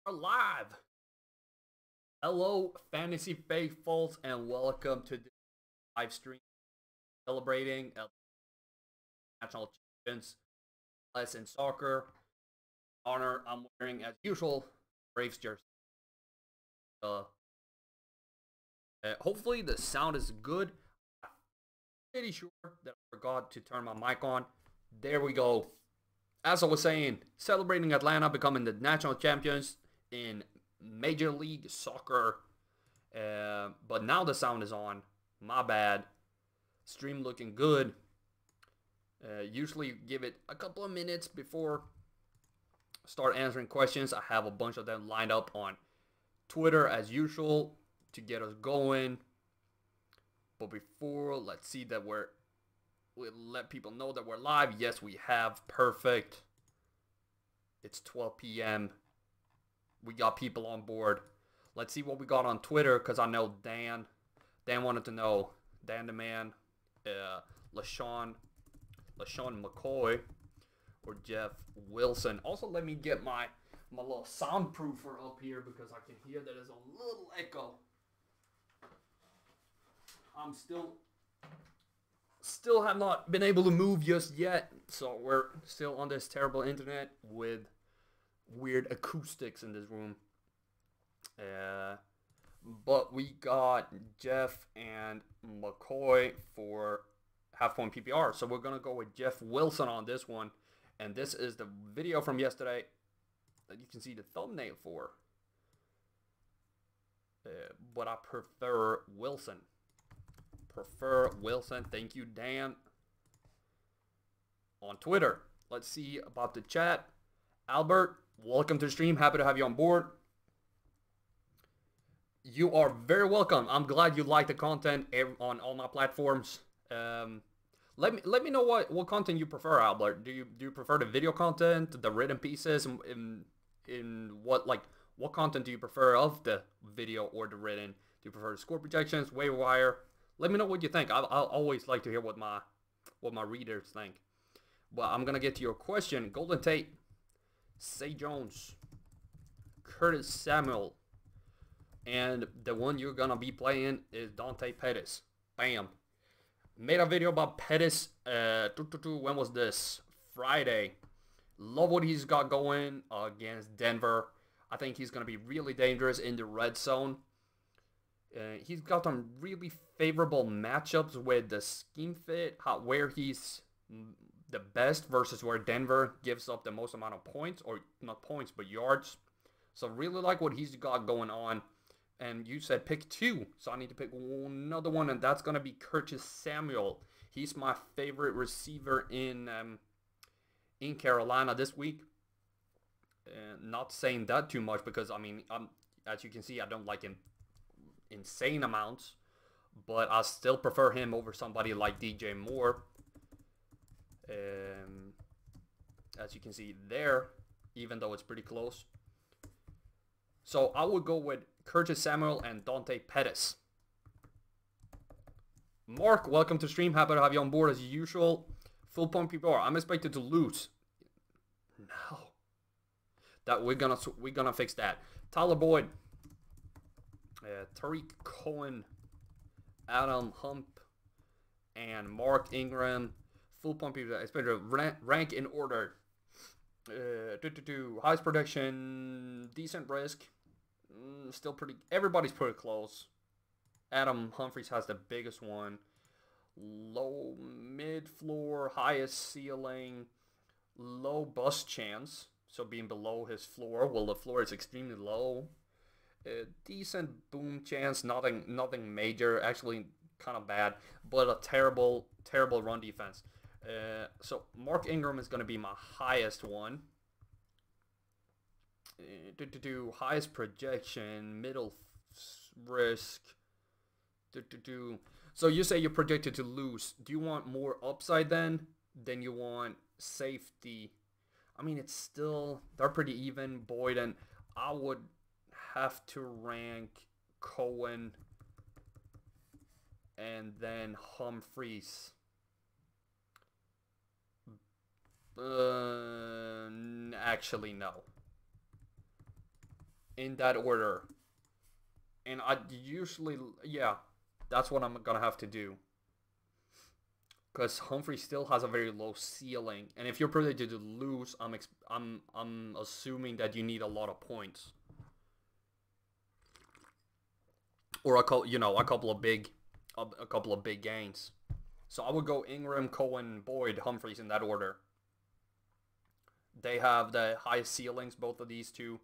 Are live. Hello, fantasy faithfuls, and welcome to the live stream celebrating national champions. Less in soccer. Honor, I'm wearing as usual Braves jersey. Hopefully the sound is good. I'm pretty sure that I forgot to turn my mic on. There we go. As I was saying, celebrating Atlanta becoming the national champions in Major League Soccer. But now the sound is on. My bad. Stream looking good. Usually give it a couple of minutes before start answering questions. I have a bunch of them lined up on Twitter as usual to get us going. But before, let's see that we'll let people know that we're live. Yes, we have. Perfect. It's 12 p.m. We got people on board. Let's see what we got on Twitter, because I know Dan wanted to know. Dan the man, LaShawn McCoy, or Jeff Wilson. Also, let me get my little soundproofer up here, because I can hear that there's a little echo. I'm still have not been able to move just yet, so we're still on this terrible internet with weird acoustics in this room. But we got Jeff and McCoy for half-point PPR, so we're gonna go with Jeff Wilson on this one, and this is the video from yesterday that you can see the thumbnail for. But I prefer Wilson. Thank you, Dan. On Twitter, let's see about the chat. Albert, welcome to the stream. Happy to have you on board. You are very welcome. I'm glad you like the content on all my platforms. Let me know what content you prefer, Albert. Do you prefer the video content, the written pieces, in what content do you prefer of the video or the written? Do you prefer the score projections, waiver wire? Let me know what you think. I'll always like to hear what my readers think. Well, I'm gonna get to your question. Golden Tate, Say Jones, Curtis Samuel, and the one you're gonna be playing is Dante Pettis. Bam. Made a video about Pettis. When was this? Friday. Love what he's got going against Denver. I think he's gonna be really dangerous in the red zone. He's got some really favorable matchups with the scheme fit, where he's the best versus where Denver gives up the most amount of points, or not points, but yards. So really like what he's got going on. And you said pick two, so I need to pick another one, and that's going to be Curtis Samuel. He's my favorite receiver in Carolina this week. Not saying that too much, because, I mean, as you can see, I don't like him insane amounts, but I still prefer him over somebody like DJ Moore. As you can see there, even though it's pretty close. So I would go with Curtis Samuel and Dante Pettis. Mark, welcome to stream. Happy to have you on board as usual. Full point PPR. I'm expected to lose. No. That we're gonna fix that. Tyler Boyd, Tariq Cohen, Adam Hump, and Mark Ingram. Full point PPR. Expected to rank in order. Highest production, decent risk. Still pretty. Everybody's pretty close. Adam Humphries has the biggest one. Low mid floor, highest ceiling, low bust chance. So being below his floor. Well, the floor is extremely low. Decent boom chance. Nothing major. Actually, kind of bad, but a terrible run defense. So Mark Ingram is going to be my highest one. Highest projection, middle risk. So you say you're projected to lose. Do you want more upside then? Then you want safety. I mean, it's still, they're pretty even. Boyd, and I would have to rank Cohen and then Humphries. Actually, no. in that order. And I usually, yeah, that's what I'm gonna have to do. Because Humphrey still has a very low ceiling, and if you're predicted to lose, I'm assuming that you need a lot of points, or a couple of big gains. So I would go Ingram, Cohen, Boyd, Humphreys in that order. They have the highest ceilings, both of these two.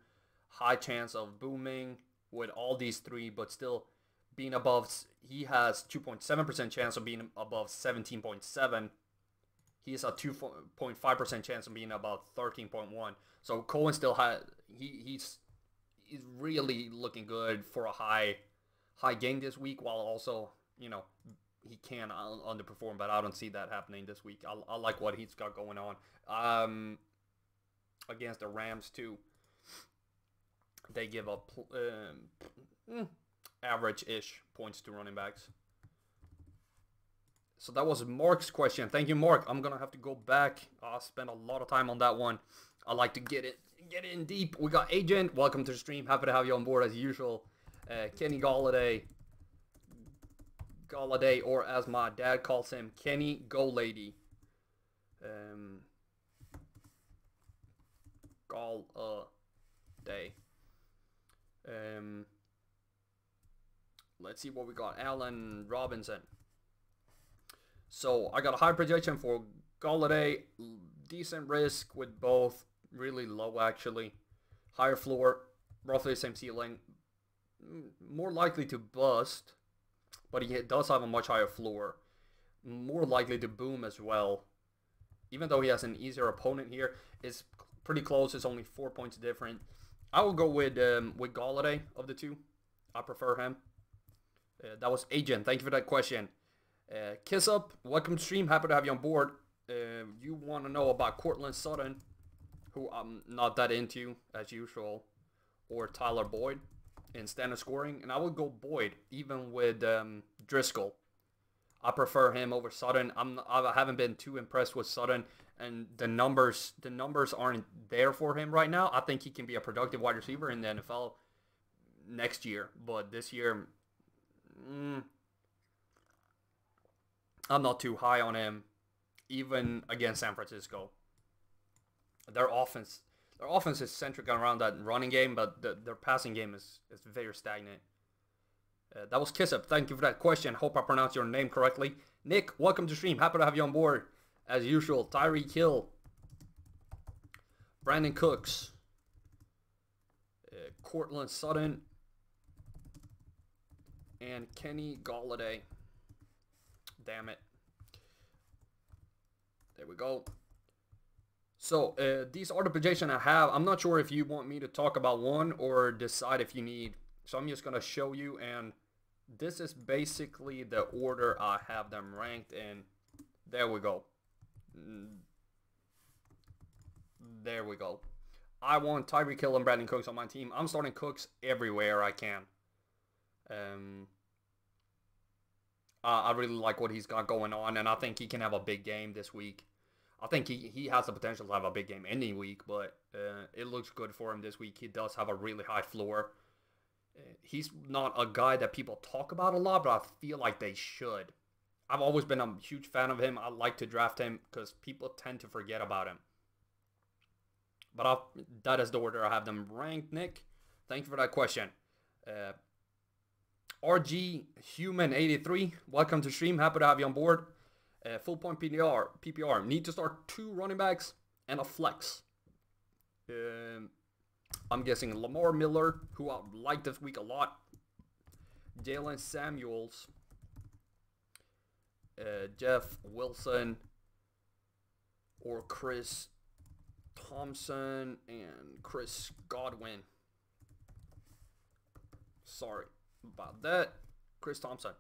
High chance of booming with all these three, but still being above. He has 2.7% chance of being above 17.7. He has a 2.5% chance of being above 13.1. So Cohen still has. He's really looking good for a high game this week, while also he can underperform, but I don't see that happening this week. I like what he's got going on. Against the Rams too, they give up average-ish points to running backs. So that was Mark's question. Thank you, Mark. I'm gonna have to go back. I spent a lot of time on that one. I like to get in deep. We got Agent. Welcome to the stream. Happy to have you on board as usual. Kenny Galladay, or as my dad calls him, Kenny Golady. Galladay. Let's see what we got. Allen Robinson. So I got a high projection for Galladay. Decent risk with both. Really low actually. Higher floor. Roughly the same ceiling. More likely to bust. But he does have a much higher floor. More likely to boom as well. Even though he has an easier opponent here. It's pretty close. It's only 4 points different. I will go with Galladay of the two. I prefer him. That was Agent. Thank you for that question. Kiss Up. Welcome to stream. Happy to have you on board. You want to know about Cortland Sutton, who I'm not that into as usual, or Tyler Boyd in standard scoring, and I would go Boyd even with Driscoll. I prefer him over Sutton. I haven't been too impressed with Sutton, and the numbers aren't there for him right now. I think he can be a productive wide receiver in the NFL next year, but this year, I'm not too high on him, even against San Francisco. Their offense is centric around that running game, but their passing game is very stagnant. That was Kiss Up. Thank you for that question. Hope I pronounced your name correctly. Nick, welcome to stream. Happy to have you on board. As usual, Tyreek Hill, Brandon Cooks, Cortland Sutton, and Kenny Galladay. Damn it. There we go. So, these are the projections I have. I'm not sure if you want me to talk about one or decide if you need. So I'm just going to show you, and this is basically the order I have them ranked in. There we go. There we go. I want Tyreek Hill and Brandon Cooks on my team. I'm starting Cooks everywhere I can. I really like what he's got going on, and I think he can have a big game this week. I think he has the potential to have a big game any week, but it looks good for him this week. He does have a really high floor. He's not a guy that people talk about a lot, but I feel like they should. I've always been a huge fan of him. I like to draft him because people tend to forget about him. But that is the order I have them ranked, Nick. Thank you for that question. RG Human 83, welcome to stream. Happy to have you on board. Full point PPR. Need to start 2 running backs and a flex. I'm guessing Lamar Miller, who I like this week a lot. Jalen Samuels. Jeff Wilson. Or Chris Thompson and Chris Godwin. Sorry about that. Chris Thompson.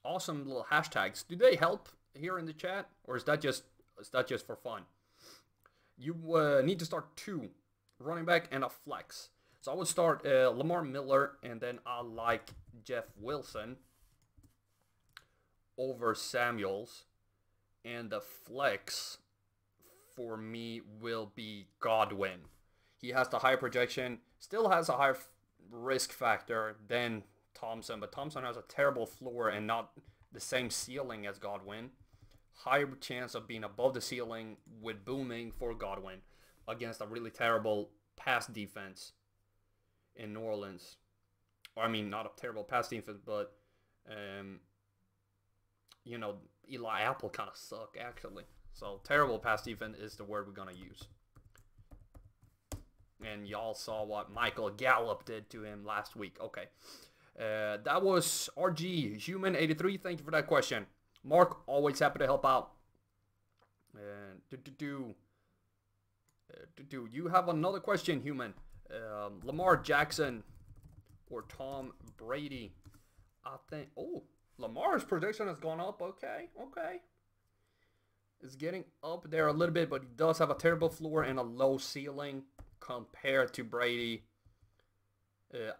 Awesome little hashtags. Do they help here in the chat, or is that just for fun? You need to start 2 running back and a flex. So I would start Lamar Miller, and then I like Jeff Wilson over Samuels, and the flex for me will be Godwin. He has the higher projection, still has a higher risk factor than Thompson, but Thompson has a terrible floor and not the same ceiling as Godwin. Higher chance of being above the ceiling with booming for Godwin against a really terrible pass defense in New Orleans. Or, I mean, not a terrible pass defense, but, you know, Eli Apple kind of suck, actually. So, terrible pass defense is the word we're going to use. And y'all saw what Michael Gallup did to him last week. Okay. That was RG Human 83. Thank you for that question. Mark, always happy to help out. You have another question, Human. Lamar Jackson or Tom Brady? I think. Oh, Lamar's prediction has gone up. Okay. It's getting up there a little bit, but he does have a terrible floor and a low ceiling compared to Brady.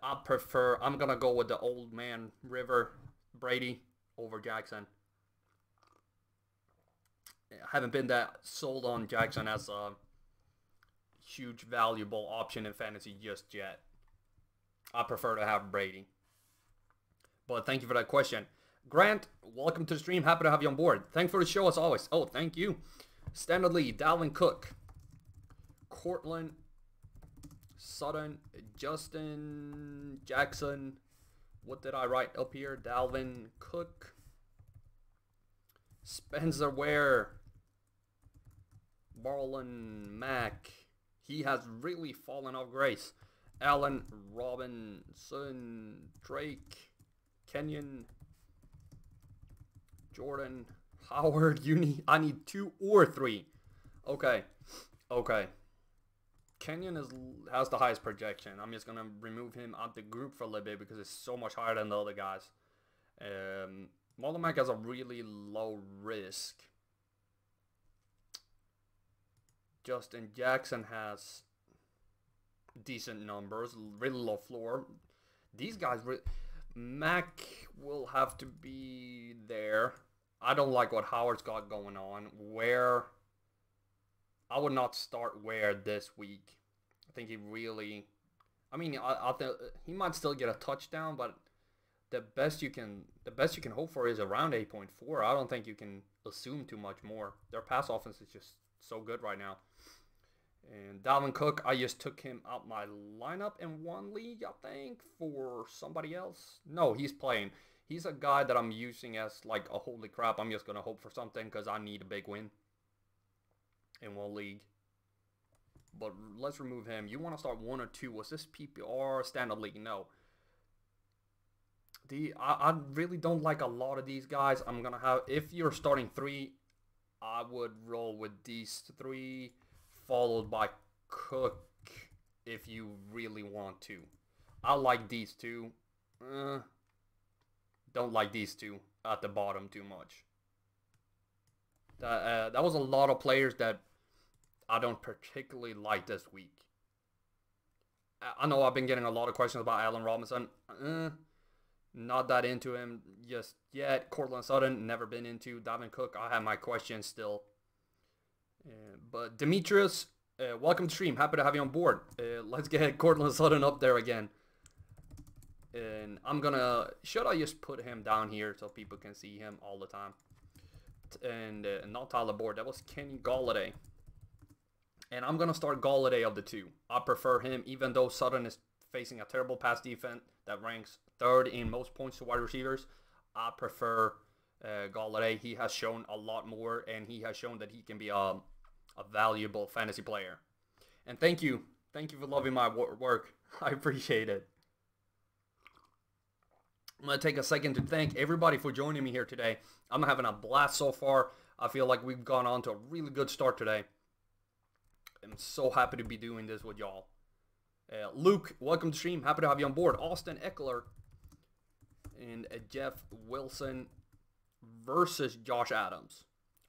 I'm going to go with the old man River Brady over Jackson. I haven't been that sold on Jackson as a huge valuable option in fantasy just yet. I prefer to have Brady. But thank you for that question. Grant, welcome to the stream. Happy to have you on board. Thanks for the show as always. Oh, thank you. Standard Lee, Dalvin Cook, Cortland Sutton, Justin Jackson. What did I write up here? Dalvin Cook, Spencer Ware, Marlon Mack. He has really fallen off grace. Allen Robinson, Drake, Kenyon, Jordan, Howard. I need 2 or 3. Okay. Kenyon has the highest projection. I'm just going to remove him out the group for a little bit because it's so much higher than the other guys. Marlon Mack has a really low risk. Justin Jackson has decent numbers, really low floor. These guys, Mack will have to be there. I don't like what Howard's got going on. I would not start Ware this week. I think he really, I mean, he might still get a touchdown, but the best you can hope for is around 8.4. I don't think you can assume too much more. Their pass offense is just so good right now. And Dalvin Cook, I just took him out my lineup in one league, I think, for somebody else. No, he's playing. He's a guy that I'm using as like a holy crap. I'm just going to hope for something because I need a big win in one league. But let's remove him. You want to start 1 or 2. Was this PPR standard league? No. I really don't like a lot of these guys. I'm going to have, if you're starting 3, I would roll with these 3 followed by Cook if you really want to. I like these 2. Don't like these 2 at the bottom too much. That was a lot of players that I don't particularly like this week. I know I've been getting a lot of questions about Allen Robinson. Not that into him just yet. Cortland Sutton, never been into. Dalvin Cook, I have my questions still. But Demetrius, welcome to the stream. Happy to have you on board. Let's get Cortland Sutton up there again. And I'm gonna, should I just put him down here so people can see him all the time? And not Tyler Boyd, that was Kenny Galladay. And I'm gonna start Galladay of the 2. I prefer him, even though Sutton is facing a terrible pass defense that ranks 3rd in most points to wide receivers. I prefer Galladay. He has shown a lot more, and he has shown that he can be a valuable fantasy player. And thank you for loving my work. I appreciate it. I'm going to take a second to thank everybody for joining me here today. I'm having a blast so far. I feel like we've gone on to a really good start today. I'm so happy to be doing this with y'all. Luke, welcome to the stream. Happy to have you on board. Austin Eckler and Jeff Wilson versus Josh Adams.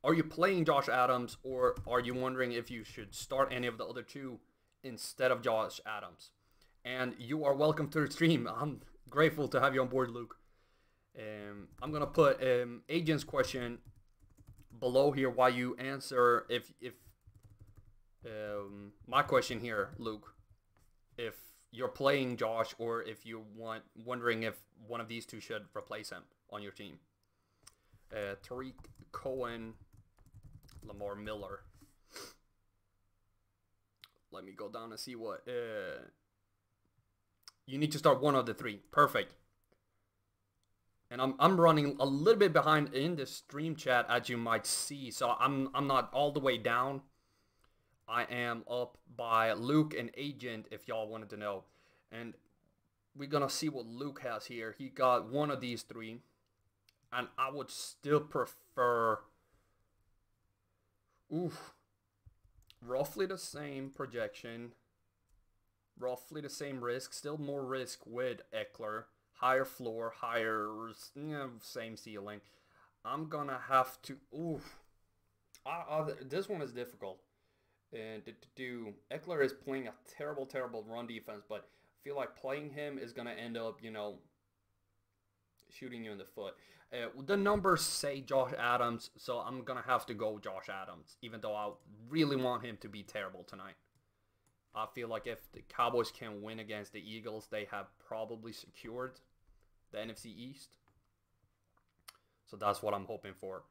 Are you playing Josh Adams, or are you wondering if you should start any of the other 2 instead of Josh Adams? And you are welcome to the stream. I'm grateful to have you on board, Luke. I'm going to put Agent's question below here while you answer if My question here, Luke, if you're playing Josh or if you're wondering if one of these two should replace him on your team. Tariq Cohen, Lamar Miller. Let me go down and see what... you need to start one of the three. Perfect. And I'm running a little bit behind in the stream chat, as you might see. So I'm not all the way down. I am up by Luke and Agent, if y'all wanted to know. And we're going to see what Luke has here. He got one of these three. And I would still prefer... roughly the same projection. Roughly the same risk. Still more risk with Eckler. Higher floor, higher... same ceiling. I'm going to have to... this one is difficult. And Eckler is playing a terrible, terrible run defense, but I feel like playing him is going to end up, shooting you in the foot. The numbers say Josh Adams, so I'm going to have to go Josh Adams, even though I really want him to be terrible tonight. I feel like if the Cowboys can win against the Eagles, they have probably secured the NFC East. So that's what I'm hoping for.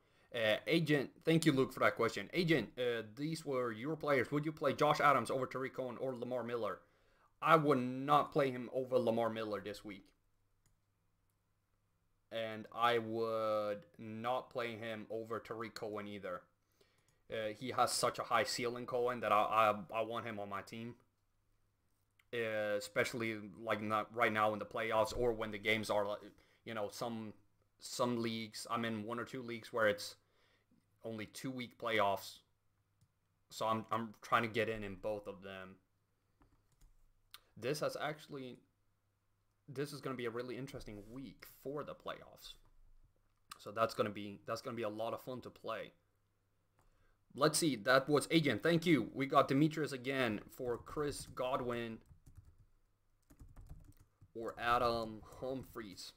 Agent, thank you, Luke, for that question. Agent, these were your players. Would you play Josh Adams over Tariq Cohen or Lamar Miller? I would not play him over Lamar Miller this week. And I would not play him over Tariq Cohen either. He has such a high ceiling, Cohen, that I want him on my team. Especially like not right now in the playoffs or when the games are, some leagues. I'm in one or two leagues where it's only 2-week playoffs. So I'm trying to get in both of them. This is going to be a really interesting week for the playoffs. So that's going to be a lot of fun to play. Let's see. That was Agent. Thank you. We got Demetrius again for Chris Godwin or Adam Humphries.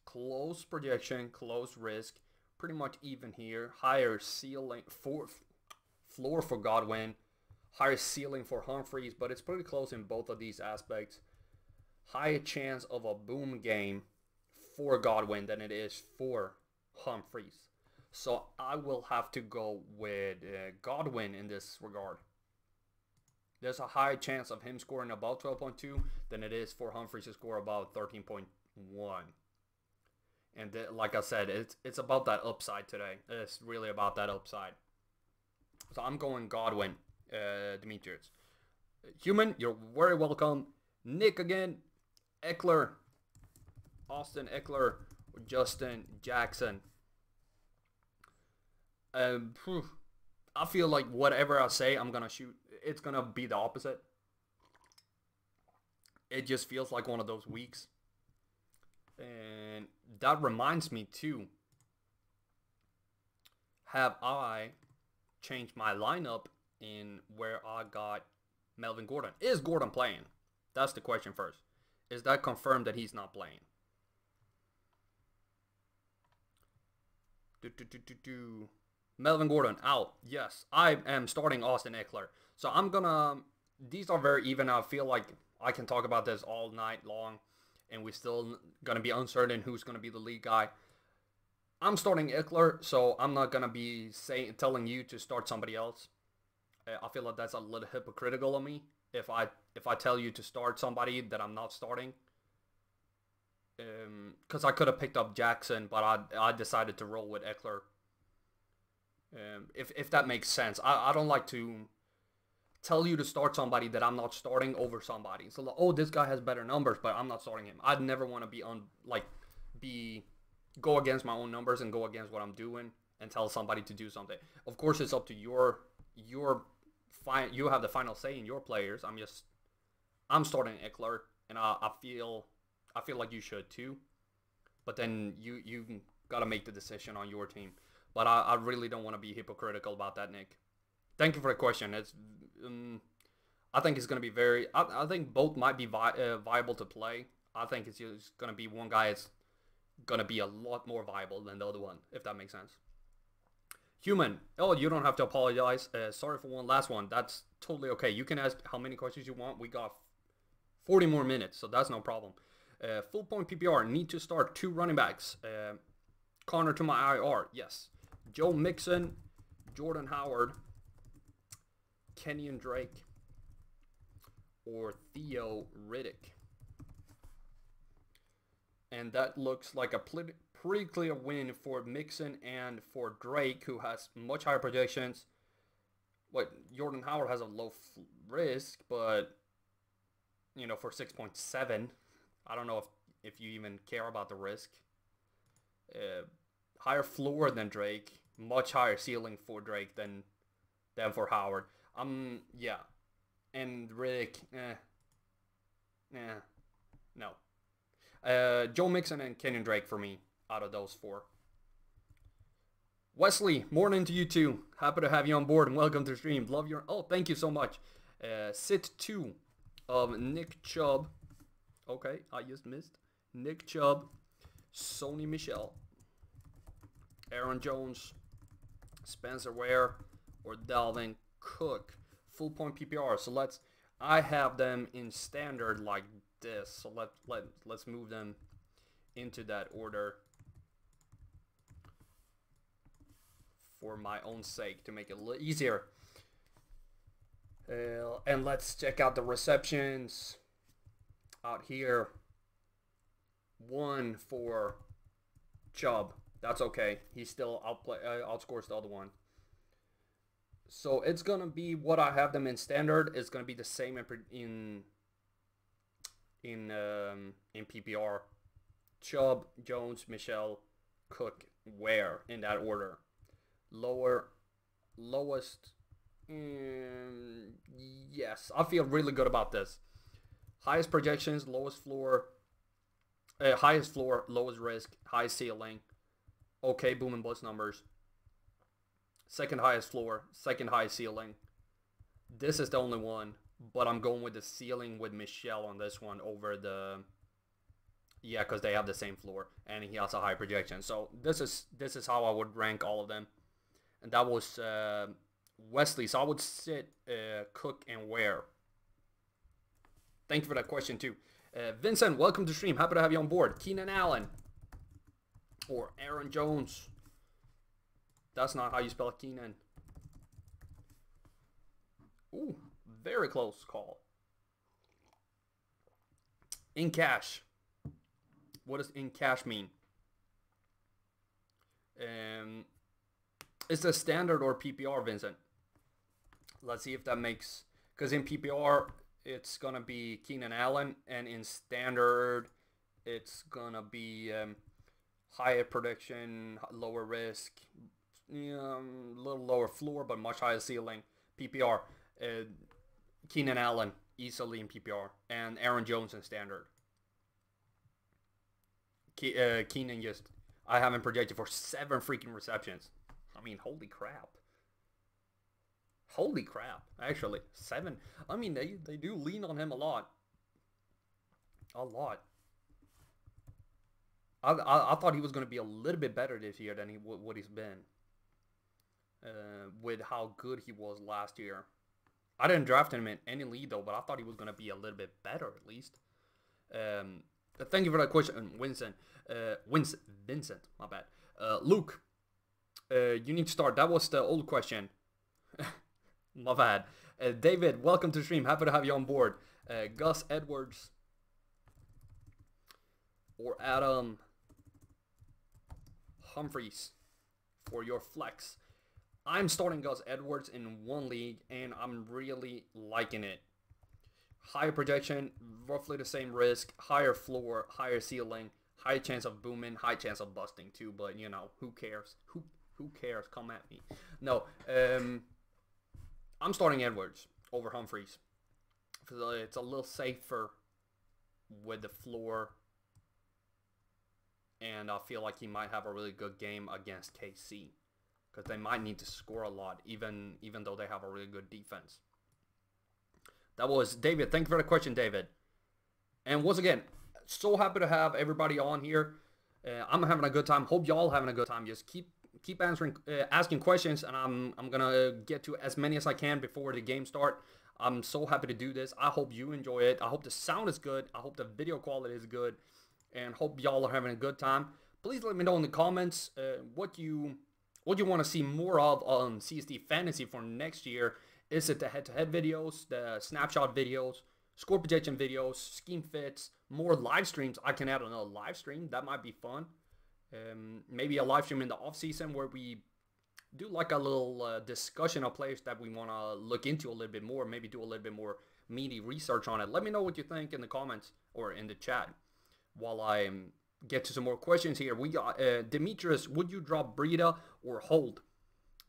Close projection, close risk, pretty much even here. Higher ceiling floor for Godwin, higher ceiling for Humphries, but it's pretty close in both of these aspects. Higher chance of a boom game for Godwin than it is for Humphries. So I will have to go with Godwin in this regard. There's a high chance of him scoring about 12.2 than it is for Humphries to score about 13.1. And like I said, it's about that upside today. It's really about that upside. So I'm going Godwin, Demetrius. Human, you're very welcome. Nick again. Eckler. Austin Eckler. Justin Jackson. I feel like whatever I say, I'm going to shoot. It's going to be the opposite. It just feels like one of those weeks. And that reminds me too, have I changed my lineup in where I got Melvin Gordon? Is Gordon playing? That's the question first. Is that confirmed that he's not playing? Melvin Gordon out. Yes, I am starting Austin Eckler. So I'm gonna, these are very even. I feel like I can talk about this all night long. And we're still going to be uncertain who's going to be the lead guy. I'm starting Eckler, so I'm not going to be telling you to start somebody else. I feel like that's a little hypocritical of me if I tell you to start somebody that I'm not starting. Because I could have picked up Jackson, but I decided to roll with Eckler. If that makes sense. I don't like to tell you to start somebody that I'm not starting over somebody. So, like, oh, this guy has better numbers, but I'm not starting him. I'd never want to go against my own numbers and go against what I'm doing and tell somebody to do something. Of course, it's up to you have the final say in your players. I'm starting Eckler, and I feel like you should too. But then you got to make the decision on your team. But I really don't want to be hypocritical about that, Nick. Thank you for the question. I think it's going to be I think both might be viable to play. I think it's just going to be one guy is going to be a lot more viable than the other one, if that makes sense. Human. Oh, you don't have to apologize. Sorry for one last one. That's totally okay. You can ask how many questions you want. We got 40 more minutes, so that's no problem. Full point PPR. Need to start 2 running backs. Connor to my IR. Yes. Joe Mixon, Jordan Howard, Kenyon Drake, or Theo Riddick. And that looks like a pretty clear win for Mixon and for Drake, who has much higher projections. Jordan Howard has a low risk, but, you know, for 6.7, I don't know if you even care about the risk. Higher floor than Drake, much higher ceiling for Drake than for Howard. Yeah. And Riddick, no. Joe Mixon and Kenyon Drake for me out of those 4. Wesley, morning to you too. Happy to have you on board and welcome to the stream. Love your... Oh, thank you so much. Sit 2 of Nick Chubb. Okay, I just missed. Nick Chubb, Sony Michel, Aaron Jones, Spencer Ware, or Dalvin Cook. Full point PPR. So I have them in standard like this. So let's move them into that order for my own sake to make it a little easier. And let's check out the receptions out here. 1 for Chubb. That's okay. He still outscores the other one. So it's gonna be what I have them in standard. It's gonna be the same in PPR. Chubb, Jones, Michel, Cook, Ware in that order. Lowest. Yes, I feel really good about this. Highest projections, lowest floor. Highest floor, lowest risk, highest ceiling. Okay, boom and bust numbers. Second highest floor, second highest ceiling. This is the only one, but I'm going with the ceiling with Michel on this one over the... Yeah, because they have the same floor, and he has a high projection. So this is how I would rank all of them. And that was Wesley. So I would sit Cook and Ware. Thank you for that question too. Vincent, welcome to stream. Happy to have you on board. Keenan Allen or Aaron Jones. That's not how you spell Keenan. Ooh, very close call. In cash. What does in cash mean? Is it standard or PPR, Vincent? Let's see if that makes... Because in PPR, it's going to be Keenan Allen. And in standard, it's going to be higher prediction, lower risk, a little lower floor, but much higher ceiling. PPR, Keenan Allen, easily in PPR. And Aaron Jones in standard. Keenan just... I haven't projected for 7 freaking receptions. I mean, holy crap. Holy crap, actually. 7. I mean, they do lean on him a lot. A lot. I thought he was going to be a little bit better this year than what he's been. With how good he was last year. I didn't draft him in any league, though, but I thought he was going to be a little bit better, at least. Thank you for that question, Vincent. Vincent, my bad. Luke, you need to start. That was the old question. My bad. David, welcome to the stream. Happy to have you on board. Gus Edwards or Adam Humphries for your flex. I'm starting Gus Edwards in one league, and I'm really liking it. Higher projection, roughly the same risk, higher floor, higher ceiling, high chance of booming, high chance of busting too, but you know, who cares? Who cares? Come at me. No, I'm starting Edwards over Humphries. It's a little safer with the floor, and I feel like he might have a really good game against KC because they might need to score a lot, even though they have a really good defense. That was David. Thank you for the question, David. And once again, so happy to have everybody on here. I'm having a good time. Hope y'all having a good time. Just keep keep answering, asking questions, and I'm gonna get to as many as I can before the game start. I'm so happy to do this. I hope you enjoy it. I hope the sound is good. I hope the video quality is good, and hope y'all are having a good time. Please let me know in the comments what you want to see more of on CSD Fantasy for next year. Is it the head-to-head videos, the snapshot videos, score projection videos, scheme fits, more live streams? I can add another live stream. That might be fun. Maybe a live stream in the off season where we do like a little discussion of players that we want to look into a little bit more. Maybe do a little bit more meaty research on it. Let me know what you think in the comments or in the chat while I get to some more questions here. We got Demetrius, would you drop Breida or hold?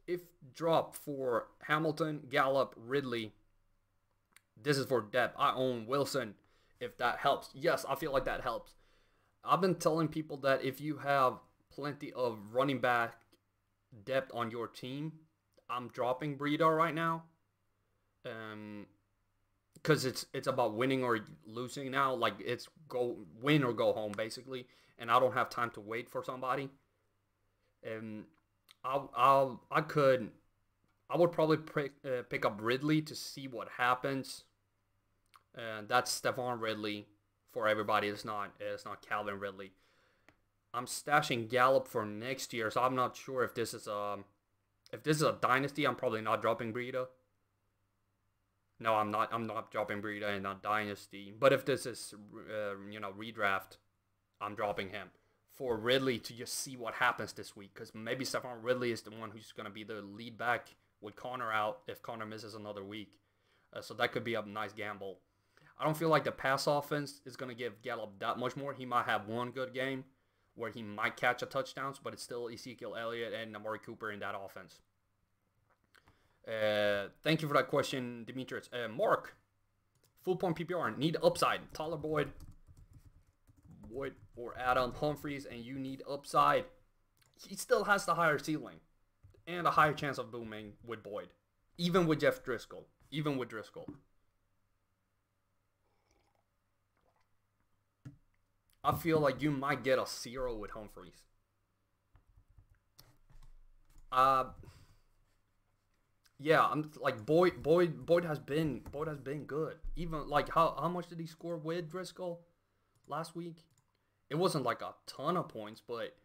If drop for Hamilton, Gallup, Ridley, this is for depth. I own Wilson, if that helps. Yes, I feel like that helps. I've been telling people that if you have plenty of running back depth on your team, I'm dropping Breida right now. Because it's about winning or losing now. Like, it's go win or go home, basically. And I don't have time to wait for somebody. I would probably pick up Ridley to see what happens. That's Stephon Ridley for everybody. It's not Calvin Ridley. I'm stashing Gallup for next year, so I'm not sure if this is a dynasty. I'm probably not dropping Breida. No, I'm not dropping Breida in a dynasty. But if this is redraft, I'm dropping him for Ridley to just see what happens this week, because maybe Stephon Ridley is the one who's going to be the lead back with Connor out if Connor misses another week. So that could be a nice gamble. I don't feel like the pass offense is going to give Gallup that much more. He might have one good game where he might catch a touchdown, but it's still Ezekiel Elliott and Amari Cooper in that offense. Thank you for that question, Demetrius. Mark, full point PPR, need upside. Tyler Boyd or Adam Humphries, and you need upside. He still has the higher ceiling and a higher chance of booming with Boyd, even with Jeff Driscoll. I feel like you might get a 0 with Humphries. Yeah, I'm like Boyd has been good. Even like how much did he score with Driscoll last week? It wasn't like a ton of points, but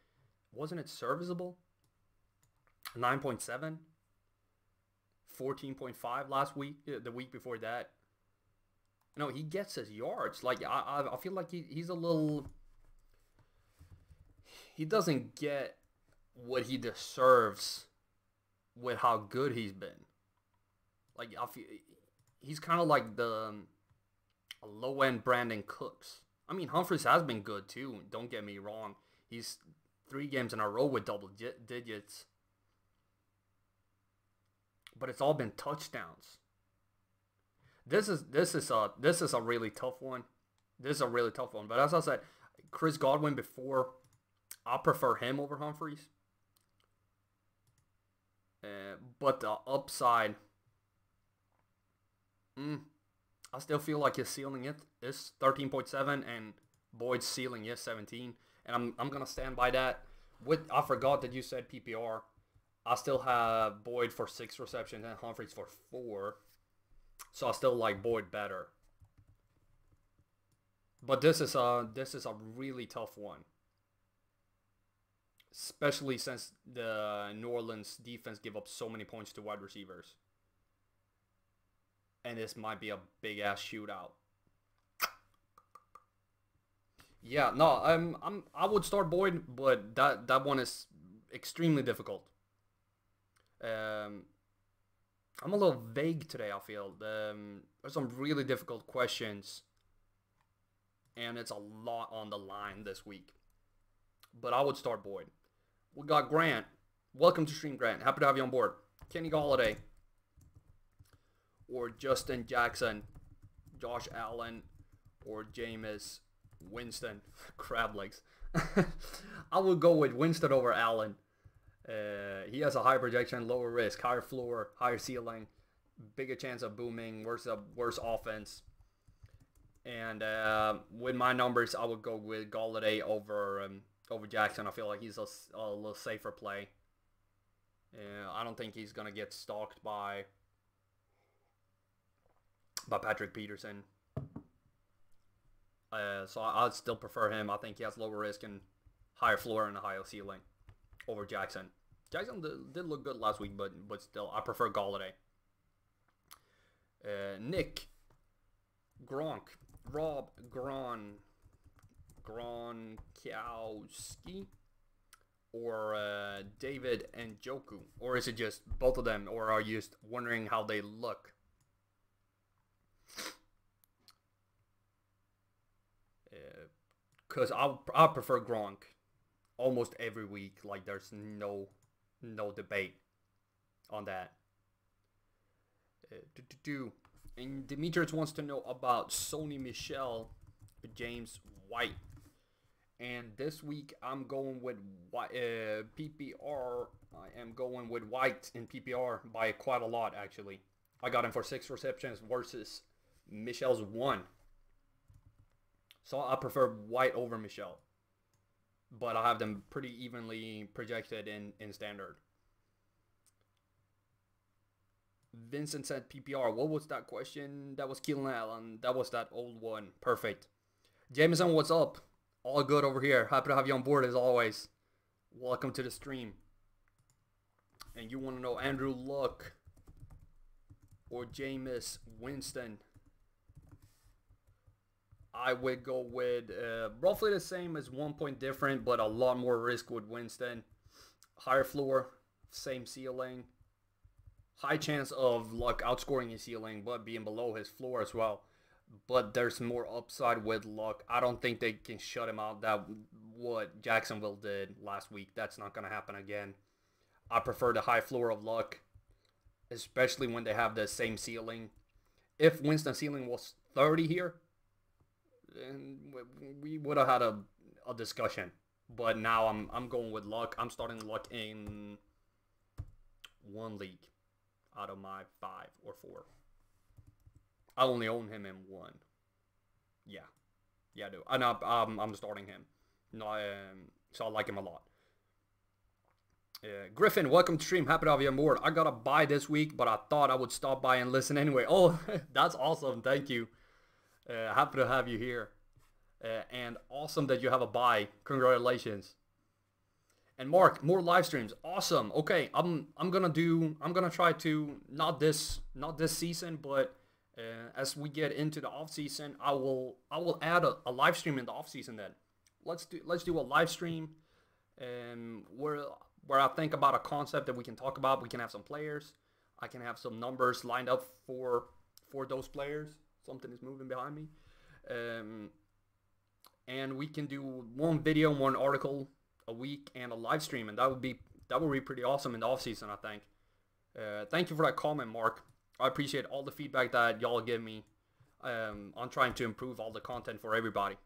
wasn't it serviceable? 9.7, 14.5 last week, the week before that. No, he gets his yards. Like I feel like he's a little. He doesn't get what he deserves with how good he's been. Like I feel he's kind of like the low end Brandon Cooks. I mean, Humphries has been good too. Don't get me wrong. He's 3 games in a row with double digits, but it's all been touchdowns. This is a really tough one. But as I said, Chris Godwin before, I prefer him over Humphries. But the upside, I still feel like his ceiling is 13.7 and Boyd's ceiling is 17, and I'm gonna stand by that. I forgot that you said PPR. I still have Boyd for 6 receptions and Humphries for 4. So I still like Boyd better. But this is a really tough one. Especially since the New Orleans defense give up so many points to wide receivers. And this might be a big ass shootout. Yeah, no, I would start Boyd, but that one is extremely difficult. I'm a little vague today, I feel. There's some really difficult questions. And it's a lot on the line this week. But I would start Boyd. We got Grant. Welcome to stream, Grant. Happy to have you on board. Kenny Galladay. Or Justin Jackson. Josh Allen. Or Jameis Winston. Crab legs. I would go with Winston over Allen. He has a higher projection, lower risk, higher floor, higher ceiling, bigger chance of booming, worse offense. And with my numbers, I would go with Galladay over Jackson. I feel like he's a little safer play. I don't think he's gonna get stalked by Patrick Peterson. So I'd still prefer him. I think he has lower risk and higher floor and a higher ceiling over Jackson. Jackson did look good last week, but still, I prefer Galladay. Nick, Gronk, Rob, Gronkowski, or David and Joku? Or is it just both of them? Or are you just wondering how they look? Because I prefer Gronk almost every week. Like, there's no debate on that. And Demetrius wants to know about Sony Michel, James White. And this week I'm going with PPR. I am going with White in PPR by quite a lot, actually. I got him for 6 receptions versus Michel's 1. So I prefer White over Michel. But I have them pretty evenly projected in standard. Vincent said PPR. What was that question? That was Keelan Allen. That was that old one. Perfect. Jameson, what's up? All good over here. Happy to have you on board as always. Welcome to the stream. And you want to know Andrew Luck or Jameis Winston? I would go with roughly the same as 1 point different, but a lot more risk with Winston. Higher floor, same ceiling. High chance of Luck outscoring his ceiling, but being below his floor as well. But there's more upside with Luck. I don't think they can shut him out. That what Jacksonville did last week. That's not going to happen again. I prefer the high floor of Luck, especially when they have the same ceiling. If Winston's ceiling was 30 here, then we would have had a discussion. But now I'm going with Luck. I'm starting Luck in 1 league out of my 5 or 4. I only own him in 1. Yeah, I do. I'm starting him. No, so I like him a lot. Griffin, welcome to stream. Happy to have you on board. I got a bye this week, but I thought I would stop by and listen anyway. Oh, that's awesome. Thank you. Happy to have you here. And awesome that you have a bye. Congratulations. And Mark, more live streams. Awesome. Okay, I'm gonna try to not this season, but as we get into the off season, I will add a live stream in the off season. Then let's do a live stream, where I think about a concept that we can talk about. We can have some players. I can have some numbers lined up for those players. Something is moving behind me, and we can do 1 video, 1 article a week, and a live stream, and that would be pretty awesome in the off season, I think. Thank you for that comment, Mark. I appreciate all the feedback that y'all give me on trying to improve all the content for everybody.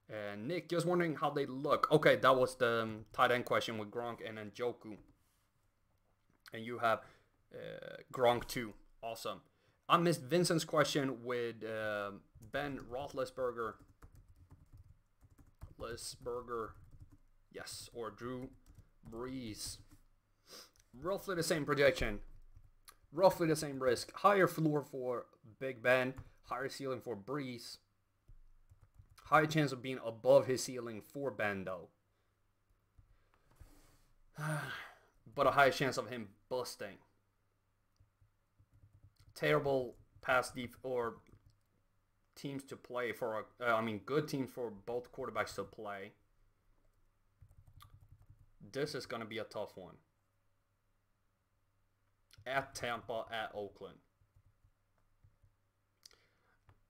And Nick, just wondering how they look. Okay, that was the tight end question with Gronk and then Joku. And you have Gronk too. Awesome. I missed Vincent's question with Ben Roethlisberger. Yes, or Drew Brees. Roughly the same projection. Roughly the same risk. Higher floor for Big Ben. Higher ceiling for Brees. High chance of being above his ceiling for Ben, though. But a high chance of him busting. Terrible pass deep or teams to play for. Good teams for both quarterbacks to play. This is going to be a tough one. At Tampa, at Oakland.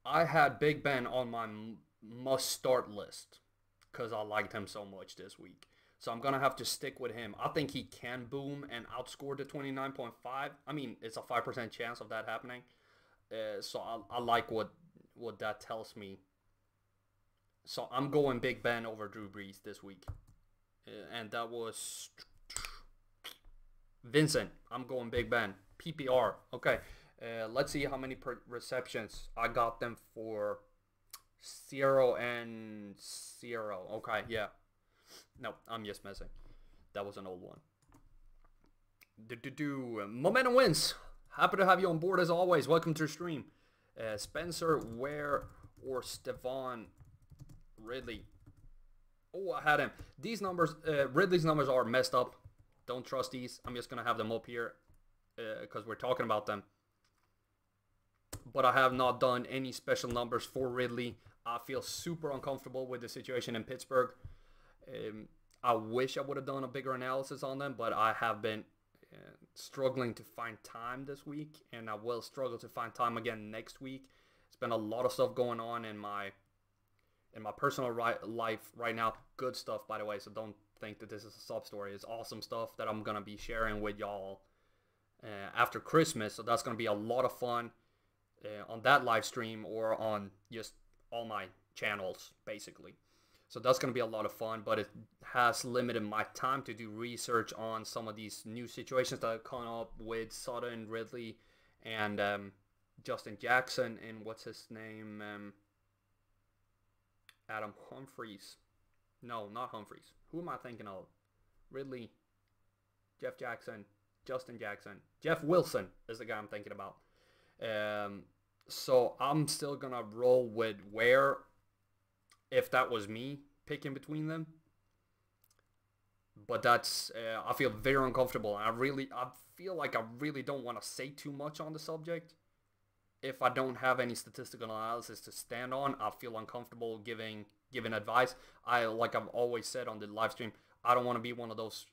I had Big Ben on my must-start list because I liked him so much this week. So I'm going to have to stick with him. I think he can boom and outscore to 29.5. I mean, it's a 5% chance of that happening. So I like what that tells me. So I'm going Big Ben over Drew Brees this week. And that was Vincent. I'm going Big Ben. PPR. Okay. Let's see how many receptions. I got them for 0 and 0. Okay, yeah. No, I'm just messing. That was an old one. Momentum wins. Happy to have you on board as always. Welcome to the stream. Spencer Ware or Stephon Ridley. Oh, I had him. These numbers, Ridley's numbers are messed up. Don't trust these. I'm just going to have them up here because we're talking about them. But I have not done any special numbers for Ridley. I feel super uncomfortable with the situation in Pittsburgh. I wish I would have done a bigger analysis on them, but I have been struggling to find time this week, and I will struggle to find time again next week. It's been a lot of stuff going on in my personal life right now. Good stuff, by the way, so don't think that this is a sub story. It's awesome stuff that I'm going to be sharing with y'all after Christmas, so that's going to be a lot of fun on that live stream or on just all my channels, basically. So that's going to be a lot of fun, but it has limited my time to do research on some of these new situations that have come up with Sutton, Ridley, and Justin Jackson, and what's his name? Adam Humphries. No, not Humphries. Who am I thinking of? Ridley, Jeff Jackson, Justin Jackson. Jeff Wilson is the guy I'm thinking about. So I'm still going to roll with Ware if that was me picking between them. But that's, I feel very uncomfortable. I feel like I really don't want to say too much on the subject. If I don't have any statistical analysis to stand on, I feel uncomfortable giving advice. Like I've always said on the live stream, I don't want to be one of those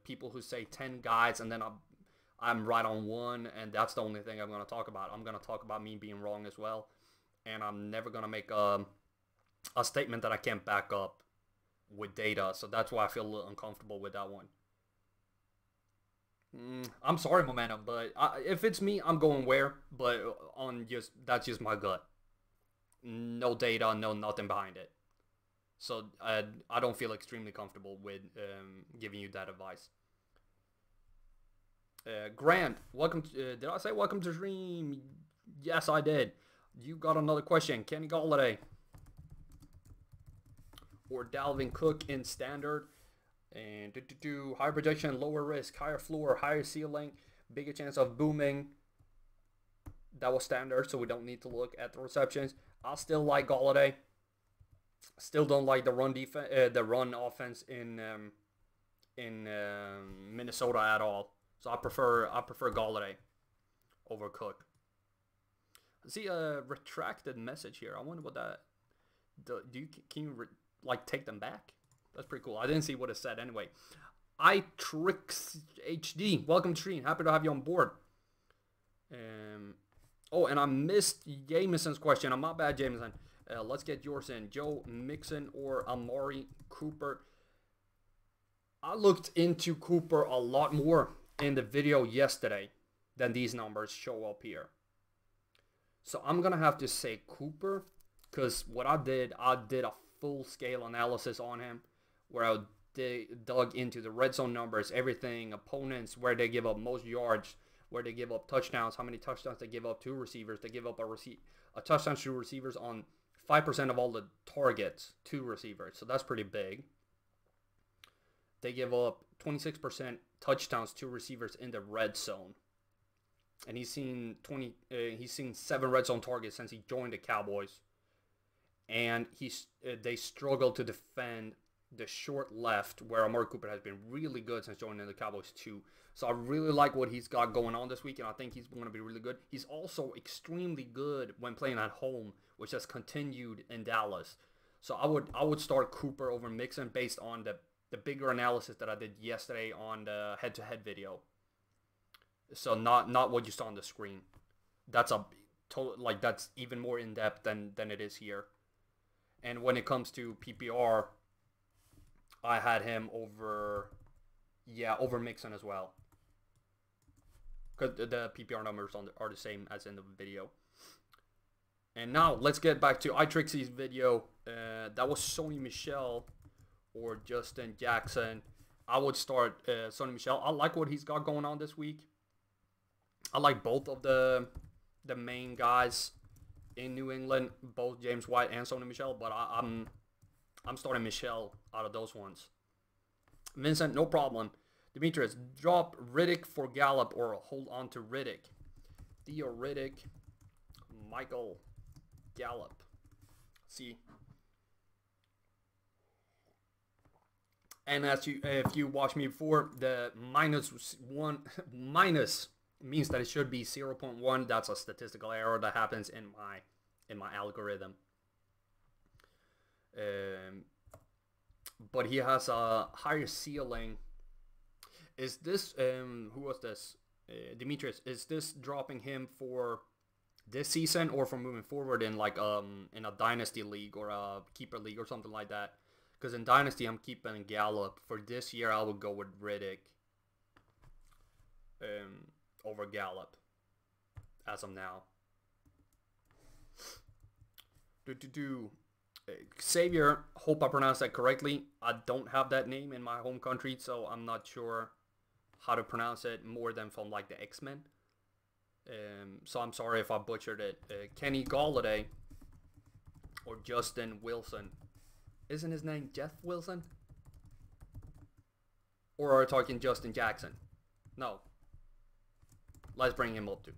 people who say 10 guys and then I'm right on one, and that's the only thing I'm going to talk about. I'm going to talk about me being wrong as well, and I'm never going to make a statement that I can't back up with data, so that's why I feel a little uncomfortable with that one. I'm sorry, Momentum, but if it's me, I'm going Ware, but that's just my gut. No data, no nothing behind it. So I don't feel extremely comfortable with giving you that advice. Grant, welcome. Did I say welcome to the stream? Yes, I did. You got another question. Kenny Galladay or Dalvin Cook in standard? And higher projection, lower risk, higher floor, higher ceiling, bigger chance of booming. That was standard, so we don't need to look at the receptions. I still like Galladay. Still don't like the run defense, the run offense in Minnesota at all. So I prefer Galladay over Cook. I see a retracted message here. I wonder what that. Can you take them back? That's pretty cool. I didn't see what it said anyway. iTrix HD, welcome to stream. Happy to have you on board. Oh, and I missed Jameson's question. I'm not bad, Jameson. Let's get yours in. Joe Mixon or Amari Cooper? I looked into Cooper a lot more in the video yesterday than these numbers show up here. So I'm going to have to say Cooper, because what I did a full scale analysis on him where I dug into the red zone numbers, everything, opponents, where they give up most yards, where they give up touchdowns, how many touchdowns they give up to receivers. They give up a touchdown to receivers on 5% of all the targets to receivers. So that's pretty big. They give up 26% touchdowns to receivers in the red zone. And he's seen 7 red zone targets since he joined the Cowboys. And they struggle to defend the short left, where Amari Cooper has been really good since joining the Cowboys too. So I really like what he's got going on this week, and I think he's going to be really good. He's also extremely good when playing at home, which has continued in Dallas. So I would start Cooper over Mixon based on the bigger analysis that I did yesterday on the head-to-head video. So not what you saw on the screen. That's that's even more in depth than it is here. And when it comes to PPR, I had him over Mixon as well. Because the PPR numbers are the same as in the video. And now let's get back to iTrixie's video. That was Sony Michel or Justin Jackson. I would start Sony Michel. I like what he's got going on this week. I like both of the main guys in New England, both James White and Sony Michel, but I'm starting Michel out of those ones. Vincent, no problem. Demetrius, drop Riddick for Gallup or hold on to Riddick. Theo Riddick, Michael Gallup. See. And as if you watched me before, the -1 minus means that it should be 0.1. That's a statistical error that happens in my algorithm. But he has a higher ceiling. Is this who was this? Demetrius, is this dropping him for this season or for moving forward in like in a dynasty league or a keeper league or something like that? Because in dynasty I'm keeping Gallup. For this year I would go with Riddick over Gallup as of now. Xavier, hope I pronounced that correctly. I don't have that name in my home country, so I'm not sure how to pronounce it more than from like the X-Men. So I'm sorry if I butchered it. Kenny Galladay or Justin Wilson. Isn't his name Jeff Wilson? Or are we talking Justin Jackson? No. Let's bring him up too.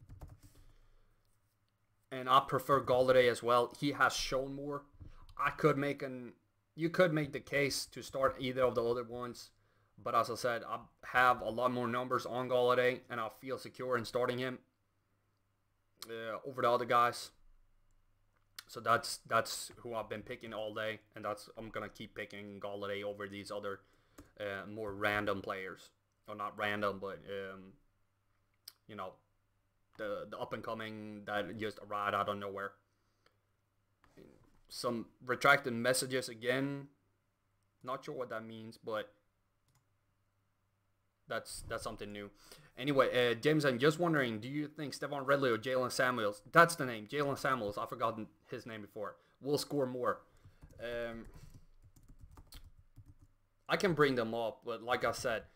And I prefer Galladay as well. He has shown more. You could make the case to start either of the other ones. But as I said, I have a lot more numbers on Galladay, and I feel secure in starting him over the other guys. So that's who I've been picking all day, and I'm gonna keep picking Galladay over these other more random players, or not random, but you know, the up and coming that just arrived out of nowhere. Some retracted messages again. Not sure what that means, but that's something new. Anyway, James, I'm just wondering, do you think Stephon Ridley or Jalen Samuels, that's the name, Jalen Samuels, I've forgotten his name before, will score more? I can bring them up, but like I said,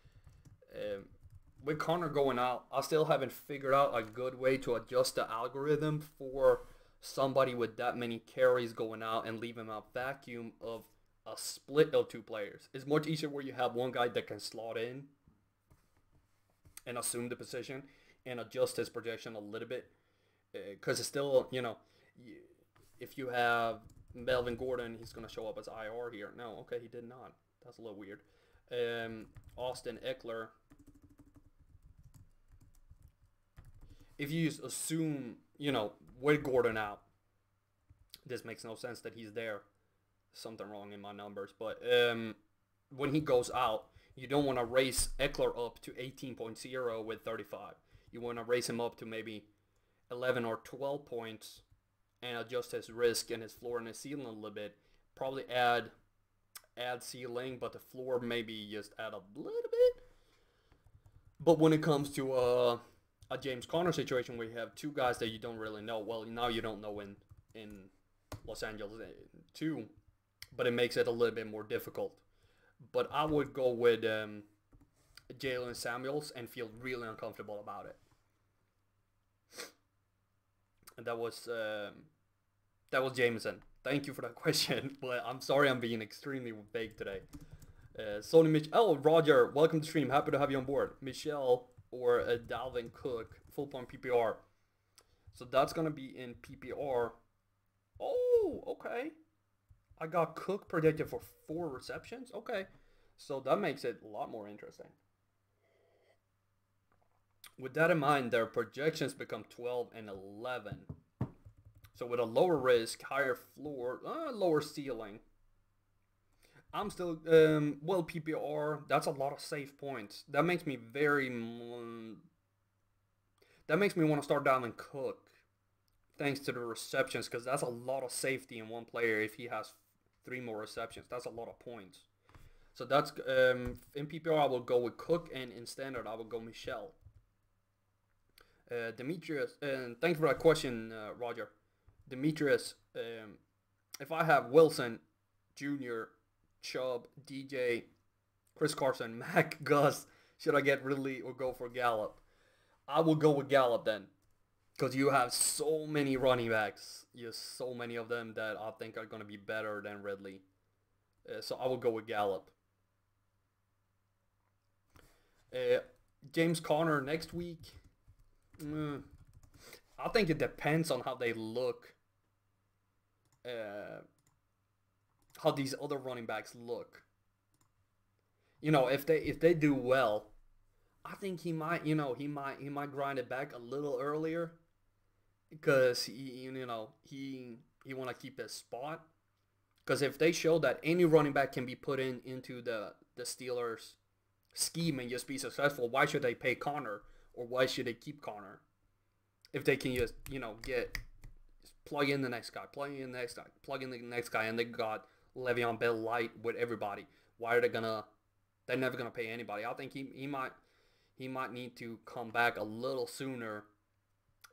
with Connor going out, I still haven't figured out a good way to adjust the algorithm for somebody with that many carries going out and leaving a vacuum of a split of two players. It's much easier where you have one guy that can slot in and assume the position and adjust his projection a little bit, because it's still, you know, if you have Melvin Gordon, he's going to show up as IR here. No, okay, he did not. That's a little weird. Austin Eckler, if you just assume, you know, with Gordon out, this makes no sense that he's there. Something wrong in my numbers, but when he goes out, you don't want to raise Eckler up to 18.0 with 35. You want to raise him up to maybe 11 or 12 points and adjust his risk and his floor and his ceiling a little bit. Probably add ceiling, but the floor maybe just add a little bit. But when it comes to a James Conner situation where you have two guys that you don't really know, well, now you don't know in Los Angeles too, but it makes it a little bit more difficult. But I would go with Jalen Samuels and feel really uncomfortable about it. And that was Jameson. Thank you for that question, but I'm sorry I'm being extremely vague today. Sony Mitch. Oh, Roger, welcome to stream. Happy to have you on board. Michelle or Dalvin Cook, full point PPR. So that's gonna be in PPR. Oh, okay. I got Cook predicted for 4 receptions. Okay, so that makes it a lot more interesting. With that in mind, their projections become 12 and 11. So with a lower risk, higher floor, lower ceiling, I'm still, well, PPR, that's a lot of safe points. That makes me that makes me want to start Dalvin Cook, thanks to the receptions, because that's a lot of safety in one player if he has 3 more receptions. That's a lot of points. So that's, in PPR, I will go with Cook, and in standard, I will go Michelle. Demetrius, and thanks for that question, Roger. Demetrius, if I have Wilson, Jr., Chubb, DJ, Chris Carson, Mac, Gus, should I get Ridley or go for Gallup? I will go with Gallup then, because you have so many running backs. Just so many of them that I think are going to be better than Ridley. So I will go with Gallup. Uh, James Conner next week. I think it depends on how they look. Uh, how these other running backs look. You know, if they do well, I think he might. You know, he might grind it back a little earlier because he want to keep his spot. Because if they show that any running back can be put into the Steelers scheme and just be successful, why should they pay Connor or why should they keep Connor if they can just plug in the next guy, plug in the next guy, plug in the next guy, and they got Le'Veon Bell light with everybody? Why are they gonna? They're never gonna pay anybody. I think he might need to come back a little sooner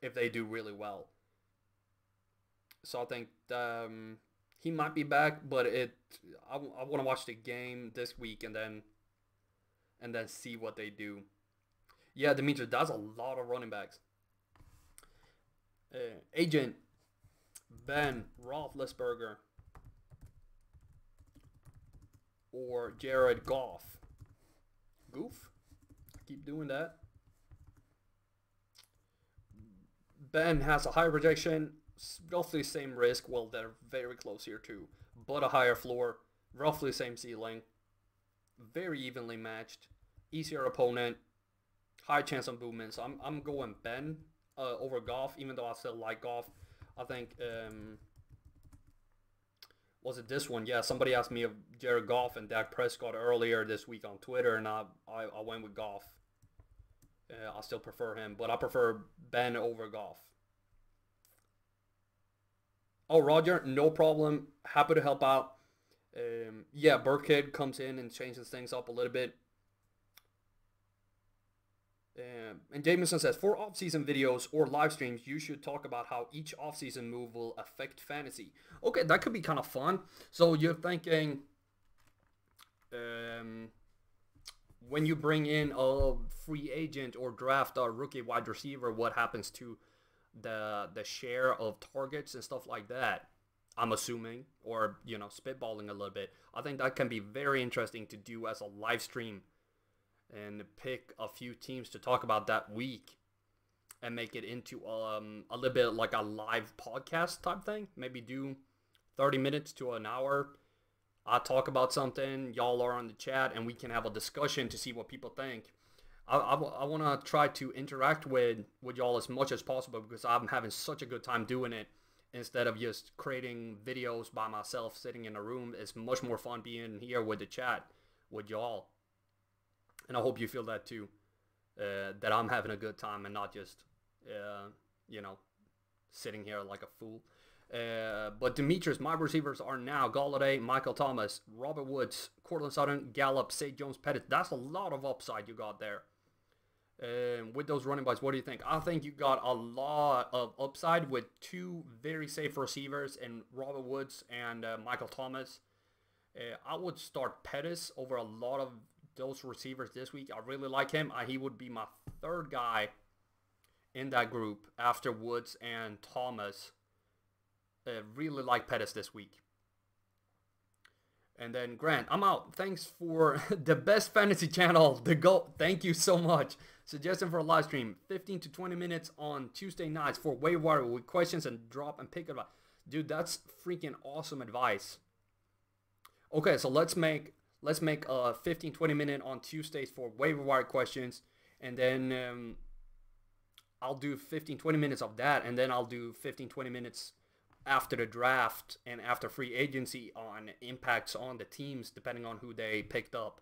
if they do really well. So I think he might be back, but I want to watch the game this week and then see what they do. Yeah, Demetrius, that's a lot of running backs. Agent Ben Roethlisberger or Jared Goff. Goof? Keep doing that. Ben has a higher projection, roughly same risk. Well, they're very close here too, but a higher floor, roughly same ceiling, very evenly matched, easier opponent, high chance of movement. So I'm going Ben over Goff, even though I still like Goff. I think was it this one? Yeah, somebody asked me of Jared Goff and Dak Prescott earlier this week on Twitter, and I went with Goff. I still prefer him, but I prefer Ben over Goff. Oh, Roger, no problem. Happy to help out. Yeah, Burkhead comes in and changes things up a little bit. And Jameson says, for off-season videos or live streams, you should talk about how each off-season move will affect fantasy. Okay, that could be kind of fun. So you're thinking, when you bring in a free agent or draft a rookie wide receiver, what happens to the share of targets and stuff like that? I'm assuming, or spitballing a little bit. I think that can be very interesting to do as a live stream and pick a few teams to talk about that week and make it into a little bit like a live podcast type thing. Maybe do 30 minutes to an hour. I talk about something, y'all are on the chat, and we can have a discussion to see what people think. I want to try to interact with y'all as much as possible because I'm having such a good time doing it instead of just creating videos by myself sitting in a room. It's much more fun being here with the chat with y'all. And I hope you feel that too, that I'm having a good time and not just, sitting here like a fool. But Demetrius, my receivers are now Galladay, Michael Thomas, Robert Woods, Cortland Sutton, Gallup, St. Jones, Pettit. That's a lot of upside you got there. With those running backs, what do you think? I think you got a lot of upside with two very safe receivers in Robert Woods and Michael Thomas. I would start Pettis over a lot of those receivers this week. I really like him. He would be my third guy in that group after Woods and Thomas. Really like Pettis this week. And then Grant, I'm out. Thanks for the best fantasy channel, The GOAT. Thank you so much. Suggestion for a live stream, 15 to 20 minutes on Tuesday nights for waiver wire with questions and drop and pick advice. Dude, that's freaking awesome advice. Okay, so let's make a 15-20 minute on Tuesdays for waiver wire questions, and then I'll do 15-20 minutes of that, and then I'll do 15-20 minutes after the draft and after free agency on impacts on the teams depending on who they picked up.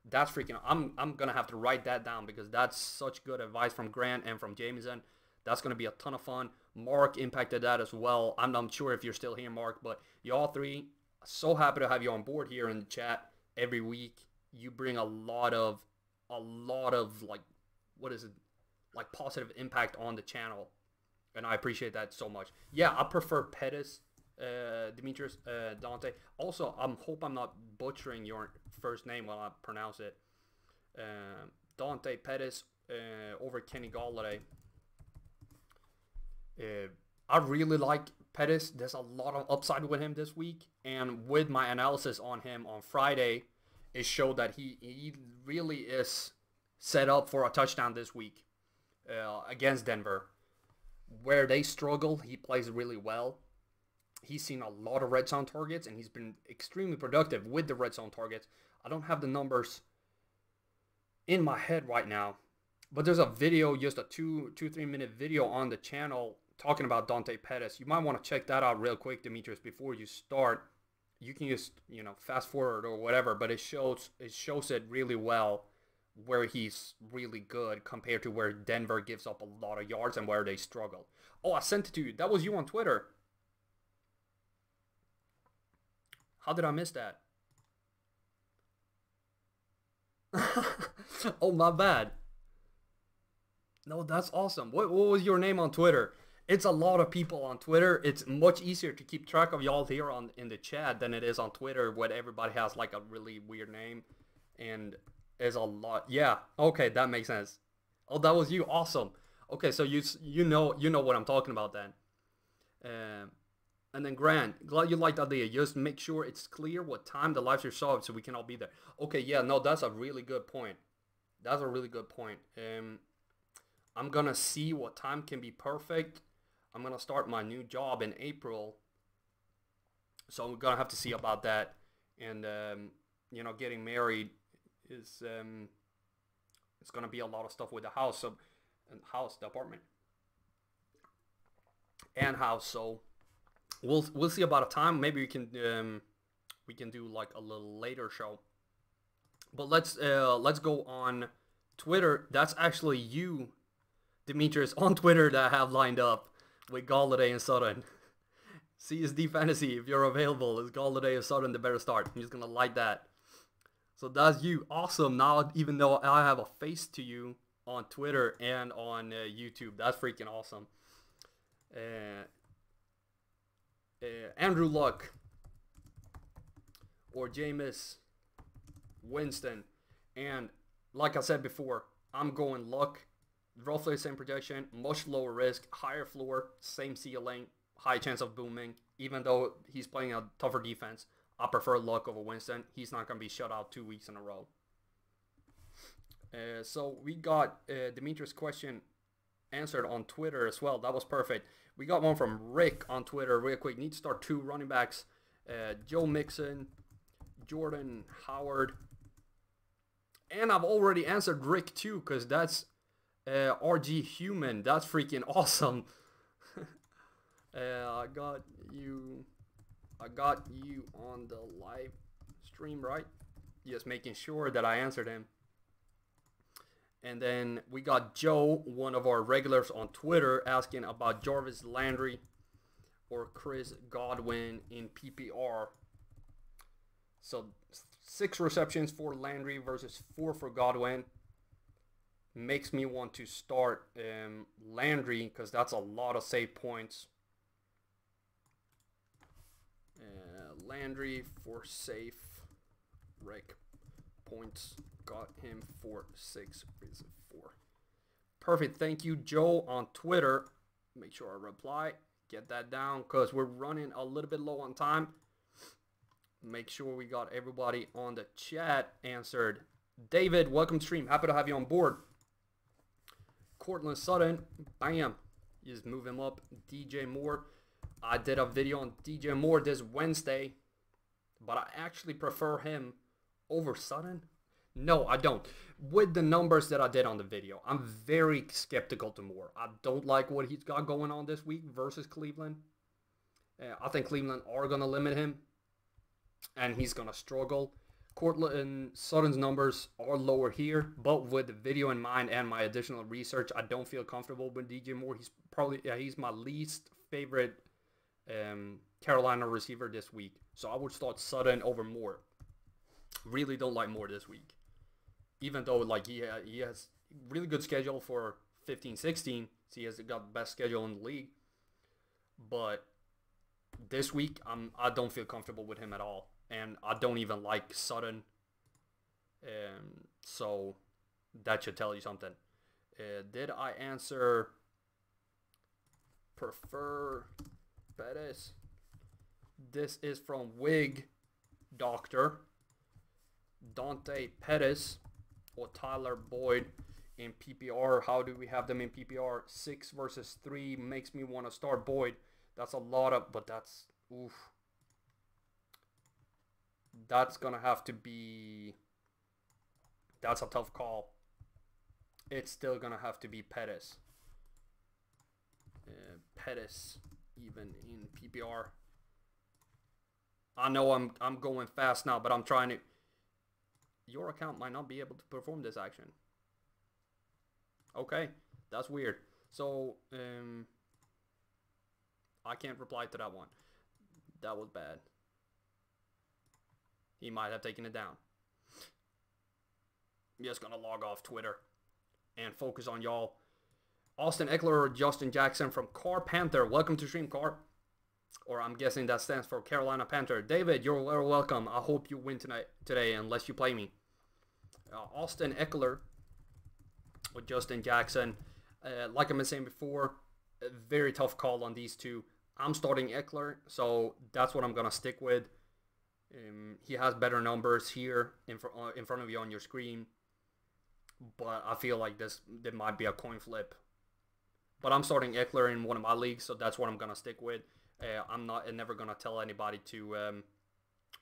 That's freaking, I'm gonna have to write that down because that's such good advice from Grant and from Jameson. That's gonna be a ton of fun. Mark impacted that as well. I'm sure if you're still here, Mark, but y'all three, so happy to have you on board here in the chat every week. You bring a lot of like, what is it, like positive impact on the channel, and I appreciate that so much. Yeah, I prefer Pettis, Demetrius, Dante. Also, I hope I'm not butchering your first name while I pronounce it. Dante Pettis over Kenny Galladay. I really like Pettis. There's a lot of upside with him this week, and with my analysis on him on Friday, it showed that he really is set up for a touchdown this week against Denver. Where they struggle, he plays really well. He's seen a lot of red zone targets, and he's been extremely productive with the red zone targets. I don't have the numbers in my head right now, but there's a video, just a 3 minute video on the channel talking about Dante Pettis. You might want to check that out real quick, Demetrius, before you start. You can just, fast forward or whatever, but it shows it really well where he's really good compared to where Denver gives up a lot of yards and where they struggle. Oh, I sent it to you. That was you on Twitter. How did I miss that? Oh, my bad. No, that's awesome. What was your name on Twitter? It's a lot of people on Twitter. It's much easier to keep track of y'all here in the chat than it is on Twitter, where everybody has like a really weird name. And there's a lot. Yeah, okay, that makes sense. Oh, that was you. Awesome. Okay, so you know what I'm talking about then. And then Grant, glad you liked the idea. Just make sure it's clear what time the live stream starts so we can all be there. Okay, yeah, no, that's a really good point. That's a really good point. I'm going to see what time can be perfect. I'm going to start my new job in April. So we're going to have to see about that. And, getting married is, it's going to be a lot of stuff with the house. So, the apartment. And house, so we'll see about a time. Maybe we can do like a little later show. But let's go on Twitter. That's actually you, Demetrius, on Twitter that I have lined up with Galladay and Sutton. CSD Fantasy, if you're available, is Galladay and Sutton the better start? I'm just gonna like that. So that's you. Awesome. Now, even though I have a face to you on Twitter and on YouTube, that's freaking awesome. Andrew Luck or Jameis Winston, and like I said before, I'm going Luck. Roughly the same projection, much lower risk, higher floor, same ceiling, high chance of booming. Even though he's playing a tougher defense, I prefer Luck over Winston. He's not going to be shut out 2 weeks in a row. So we got Demetrius' question answered on Twitter as well. That was perfect. We got one from Rick on Twitter real quick. Need to start 2 running backs. Joe Mixon, Jordan Howard. And I've already answered Rick too, because that's RG Human. That's freaking awesome. I got you on the live stream, right? Just making sure that I answered him. And then we got Joe, one of our regulars on Twitter, asking about Jarvis Landry or Chris Godwin in PPR. So 6 receptions for Landry versus 4 for Godwin. Makes me want to start Landry because that's a lot of save points. Landry for safe. Rick points. Got him for 6 reason 4. Perfect. Thank you, Joe, on Twitter. Make sure I reply. Get that down because we're running a little bit low on time. Make sure we got everybody on the chat answered. David, welcome to stream. Happy to have you on board. Cortland Sutton, bam. You just move him up. DJ Moore. I did a video on DJ Moore this Wednesday, but I actually prefer him over Sutton. No, I don't. With the numbers that I did on the video, I'm very skeptical to Moore. I don't like what he's got going on this week versus Cleveland. I think Cleveland are going to limit him, and he's going to struggle. Cortland Sutton's numbers are lower here, but with the video in mind and my additional research, I don't feel comfortable with DJ Moore. He's probably he's my least favorite Carolina receiver this week, so I would start Sutton over Moore. Really don't like Moore this week, even though like he has really good schedule for 15-16. So he has got the best schedule in the league, but this week I don't feel comfortable with him at all. And I don't even like Sutton. So that should tell you something. Did I answer prefer Pettis? This is from Wig Doctor. Dante Pettis or Tyler Boyd in PPR. How do we have them in PPR? 6 versus 3 makes me want to start Boyd. That's a lot of, but that's, oof. That's going to have to be, that's a tough call. It's still going to have to be Pettis. Pettis, even in PPR. I know I'm going fast now, but I'm trying to. Your account might not be able to perform this action. Okay, that's weird. So, I can't reply to that one. That was bad. He might have taken it down. I'm just gonna log off Twitter and focus on y'all. Austin Eckler or Justin Jackson from Car Panther. Welcome to stream, Car. Or I'm guessing that stands for Carolina Panther. David, you're very welcome. I hope you win today unless you play me. Austin Eckler with Justin Jackson. Like I've been saying before, a very tough call on these two. I'm starting Eckler, so that's what I'm going to stick with. He has better numbers here in front of you on your screen. But I feel like there might be a coin flip. But I'm starting Eckler in one of my leagues, so that's what I'm going to stick with. I'm never going to tell anybody to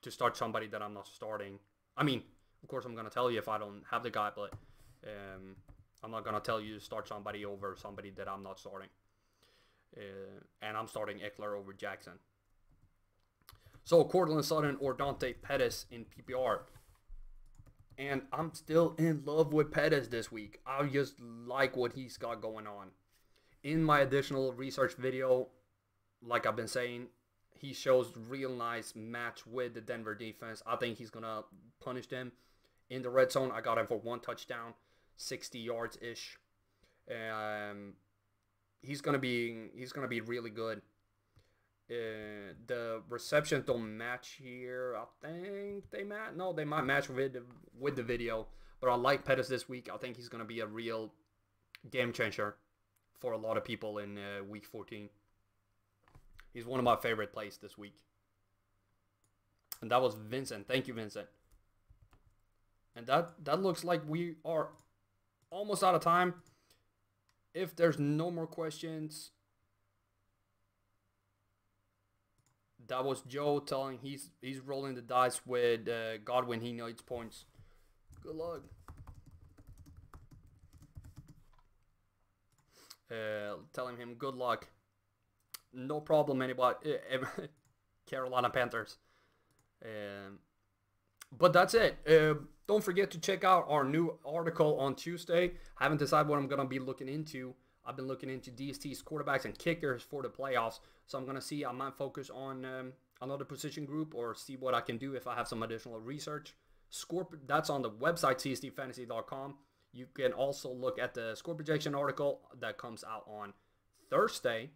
start somebody that I'm not starting. I mean, of course, I'm going to tell you if I don't have the guy, but I'm not going to tell you to start somebody over somebody that I'm not starting. And I'm starting Eckler over Jackson. So, Cortland Sutton or Dante Pettis in PPR. And I'm still in love with Pettis this week. I just like what he's got going on. In my additional research video, like I've been saying, he shows real nice match with the Denver defense. I think he's going to punish them. In the red zone, I got him for 1 touchdown, 60 yards-ish. He's going to be really good. The receptions don't match here. I think they match. No, they might match with the video. But I like Pettis this week. I think he's going to be a real game changer for a lot of people in week 14. He's one of my favorite plays this week. And that was Vincent. Thank you, Vincent. And that looks like we are almost out of time. If there's no more questions, that was Joe telling he's rolling the dice with Godwin. He needs points. Good luck. Telling him good luck. No problem, anybody. Carolina Panthers. But that's it. Don't forget to check out our new article on Tuesday. I haven't decided what I'm going to be looking into. I've been looking into DSTs, quarterbacks, and kickers for the playoffs. So I'm going to see. I might focus on another position group or see what I can do if I have some additional research. That's on the website, csdfantasy.com. You can also look at the score projection article that comes out on Thursday,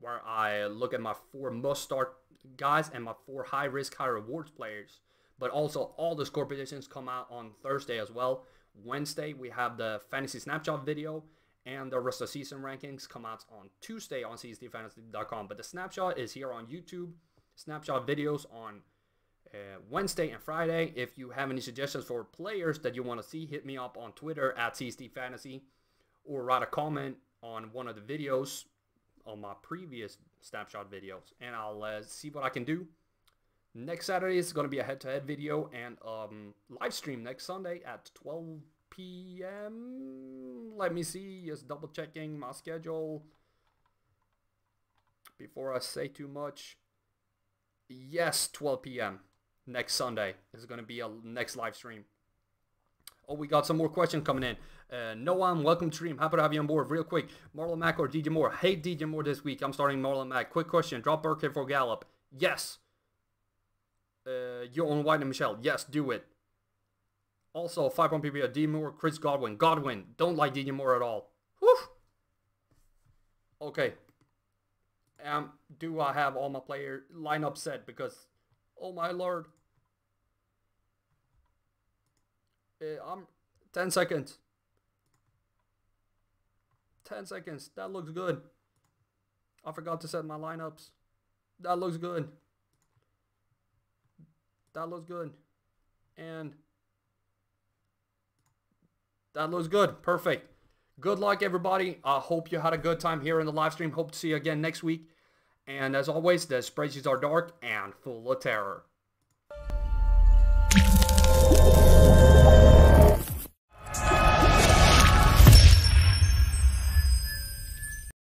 where I look at my 4 must-start guys and my 4 high-risk, high-rewards players. But also, all the score predictions come out on Thursday as well. Wednesday, we have the fantasy snapshot video, and the rest of the season rankings come out on Tuesday on csdfantasy.com. But the snapshot is here on YouTube. Snapshot videos on Wednesday and Friday. If you have any suggestions for players that you want to see, hit me up on Twitter at CSD Fantasy, or write a comment on one of the videos on my previous snapshot videos, and I'll see what I can do. Next Saturday is going to be a head-to-head video and live stream next Sunday at 12 p.m. Let me see, just double checking my schedule before I say too much. Yes, 12 p.m. next Sunday is going to be a next live stream. Oh, we got some more questions coming in. Noam, welcome to stream. Happy to have you on board. Real quick, Marlon Mack or DJ Moore? Hate DJ Moore this week. I'm starting Marlon Mack. Quick question. Drop Burkhead for Gallup. Yes. You own White and Michelle. Yes, do it. Also, 5-point PPR. DJ Moore, Chris Godwin. Godwin. Don't like DJ Moore at all. Whew. Okay. Do I have all my player lineup set? Because, oh my lord. I'm 10 seconds. 10 seconds. That looks good. I forgot to set my lineups. That looks good. That looks good. And That looks good. Perfect. Good luck, everybody. I hope you had a good time here in the live stream. Hope to see you again next week. And as always, the spreadsheets are dark and full of terror.